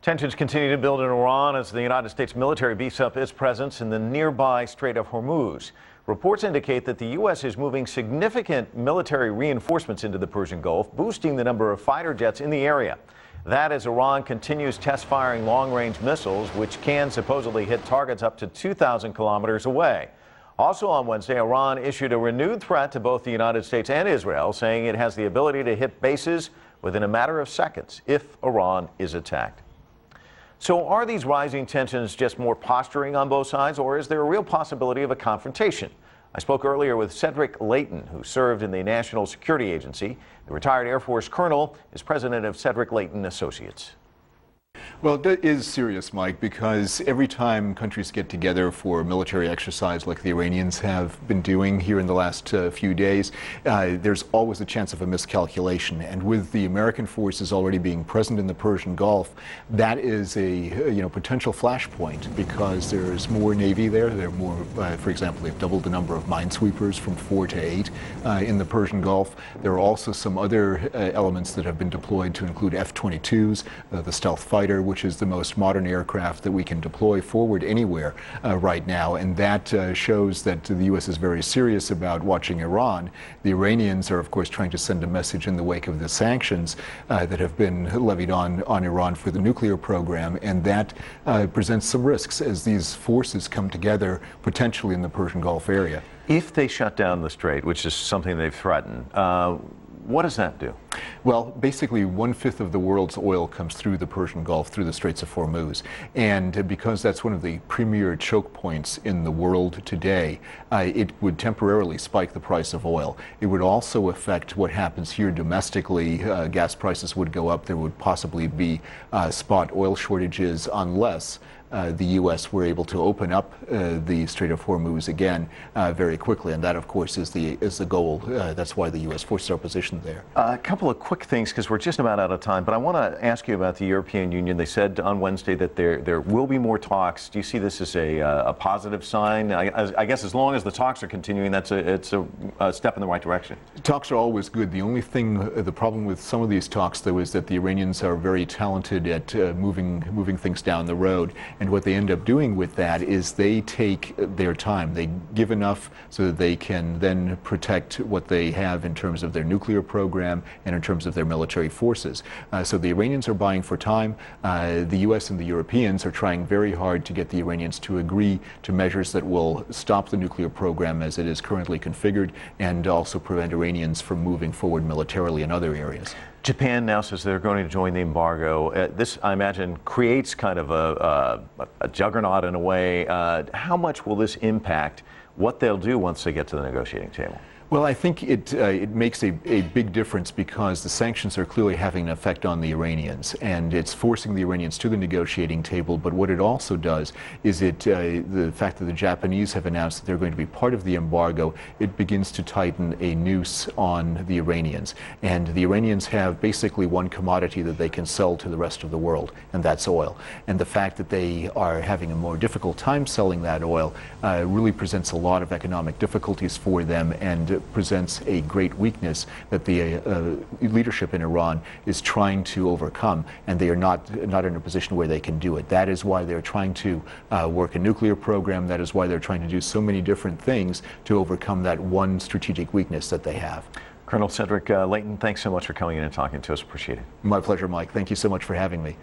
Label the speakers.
Speaker 1: Tensions continue to build in Iran as the United States military beefs up its presence in the nearby Strait of Hormuz. Reports indicate that the U.S. is moving significant military reinforcements into the Persian Gulf, boosting the number of fighter jets in the area. That as Iran continues test firing long-range missiles, which can supposedly hit targets up to 2,000 kilometers away. Also on Wednesday, Iran issued a renewed threat to both the United States and Israel, saying it has the ability to hit bases within a matter of seconds if Iran is attacked. So are these rising tensions just more posturing on both sides, or is there a real possibility of a confrontation? I spoke earlier with Cedric Leighton, who served in the National Security Agency. The retired Air Force colonel is president of Cedric Leighton Associates.
Speaker 2: Well, that is serious, Mike, because every time countries get together for a military exercise like the Iranians have been doing here in the last few days, there's always a chance of a miscalculation. And with the American forces already being present in the Persian Gulf, that is a potential flashpoint because there's more Navy there. There are more, for example, they've doubled the number of minesweepers from 4 to 8 in the Persian Gulf. There are also some other elements that have been deployed to include F-22s, the stealth fighter, which is the most modern aircraft that we can deploy forward anywhere right now. And that shows that the U.S. is very serious about watching Iran. The Iranians are, of course, trying to send a message in the wake of the sanctions that have been levied on Iran for the nuclear program. And that presents some risks as these forces come together potentially in the Persian Gulf area.
Speaker 1: If they shut down the strait, which is something they've threatened, what does that do?
Speaker 2: Well, basically 1/5 of the world's oil comes through the Persian Gulf, through the Straits of Hormuz. And because that's one of the premier choke points in the world today, it would temporarily spike the price of oil. It would also affect what happens here domestically. Gas prices would go up. There would possibly be spot oil shortages unless the U.S. were able to open up the Strait of Hormuz again very quickly, and that, of course, is the goal. That's why the U.S. forces are positioned there.
Speaker 1: A couple of quick things, because we're just about out of time, but I want to ask you about the European Union. They said on Wednesday that there will be more talks. Do you see this as a positive sign? I guess as long as the talks are continuing, it's a step in the right direction.
Speaker 2: Talks are always good. The only thing, the problem with some of these talks, though, is that the Iranians are very talented at moving things down the road. And what they end up doing with that is they take their time. They give enough so that they can then protect what they have in terms of their nuclear program and in terms of their military forces. So the Iranians are buying for time. The U.S. and the Europeans are trying very hard to get the Iranians to agree to measures that will stop the nuclear program as it is currently configured and also prevent Iranians from moving forward militarily in other areas.
Speaker 1: Japan now says they're going to join the embargo. This, I imagine, creates kind of a juggernaut in a way. How much will this impact what they'll do once they get to the negotiating table?
Speaker 2: Well, I think it makes a big difference because the sanctions are clearly having an effect on the Iranians, and it's forcing the Iranians to the negotiating table. But what it also does is the fact that the Japanese have announced that they're going to be part of the embargo, it begins to tighten a noose on the Iranians. And the Iranians have basically one commodity that they can sell to the rest of the world, and that's oil. And the fact that they are having a more difficult time selling that oil really presents a lot of economic difficulties for them, and presents a great weakness that the leadership in Iran is trying to overcome, and they are not in a position where they can do it. That is why they're trying to work a nuclear program. That is why they're trying to do so many different things to overcome that one strategic weakness that they have.
Speaker 1: Colonel Cedric Leighton, thanks so much for coming in and talking to us. Appreciate it.
Speaker 2: My pleasure, Mike. Thank you so much for having me.